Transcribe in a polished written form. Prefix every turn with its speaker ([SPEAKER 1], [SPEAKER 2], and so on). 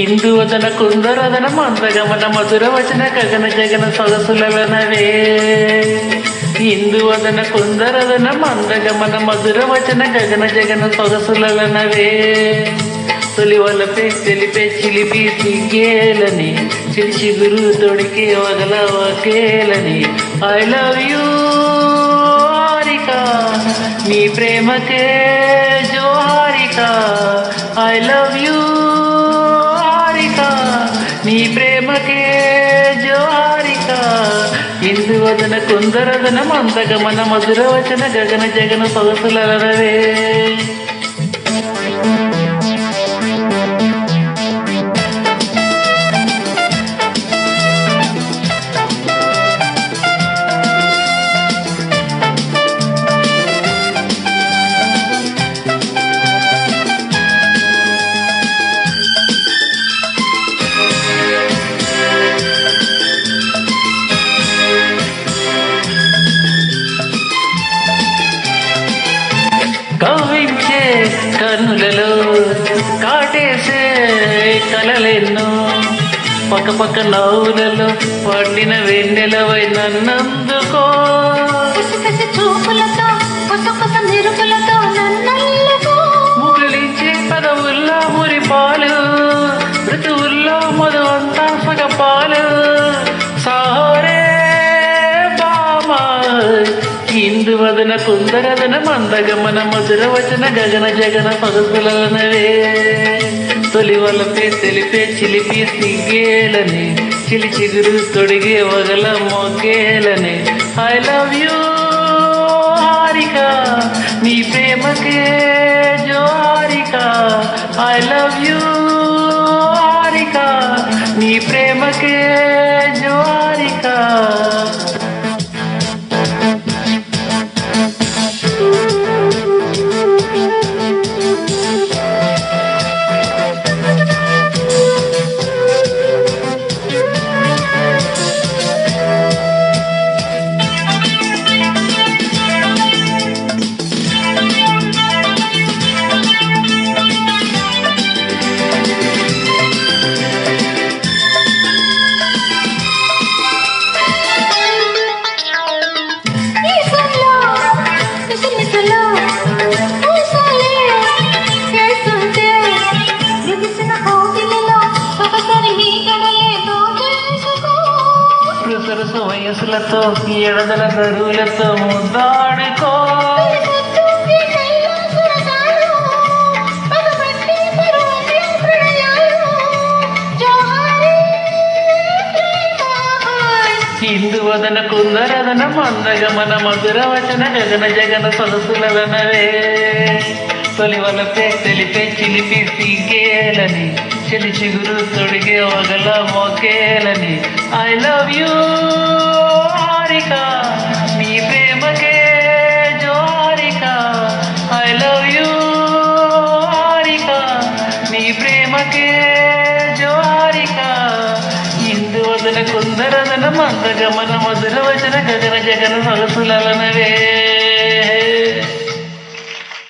[SPEAKER 1] ఇందువదన కుందరదన మందగమన మధుర వచన గగన జగన సొగసులనవే. ఇందువదన కుందరదన మందగమన మధుర వచన గగన జగన సొగసులనవే. తొలివలపై తెలిపే చిలిపి సిగ్గేలని చిలిచి గురు తొడికే వగల వకేలని. ఐ లవ్ యూ హారిక నీ ప్రేమకే జోహారిక. ఐ లవ్ యూ నీ ప్రేమకే జోహారిక. ఇందువదన కుందరదన మందగమన మధుర వచన గగన జగన సొగసులనవే. కవ్వించే కన్నులలో కాటేసే కలలెన్నో పక్క పక్క నవ్వులలో పండిన వెన్నెలవై నన్నందుకో.
[SPEAKER 2] చూపులతో మెరుపులతో
[SPEAKER 1] ముగిలించే పదవుల్లో మురిపాలు ఋతువుల్లో మధువంతా సగపాలు. సాహోరే బామా ఇందువదన కుందరదన మందగమన మధుర వచన గగన జగన సొగసులనవే. తొలివలపై తెలిపే చిలిపి సిగ్గేలని చిలి చిగురు తొడిగే వగల మొగ్గేలని. ఐ లవ్ యూ హారిక నీ ప్రేమకే జోహారిక. ఐ లవ్ యూ హారిక నీ ప్రేమకే జోహారిక. సరస వయసులతో ఎడదల గరువులతో ముద్దాడుకో. ఇందువదన కుందరదన మందగమన మధుర వచన గగన జగన సొగసులనవే. తొలివలపై తెలిపే చిలిపి సిగ్గేలని చిలి చిగురు తొడిగే వగల మొగ్గేలని. ఐ లవ్ యూ హారిక నీ ప్రేమకే జోహారిక. ఐ లవ్ యూ హారిక నీ ప్రేమకే జోహారిక. ఇందువదన కుందరదన మందగమన మధుర వచన గగన జగన సొగసులనవే.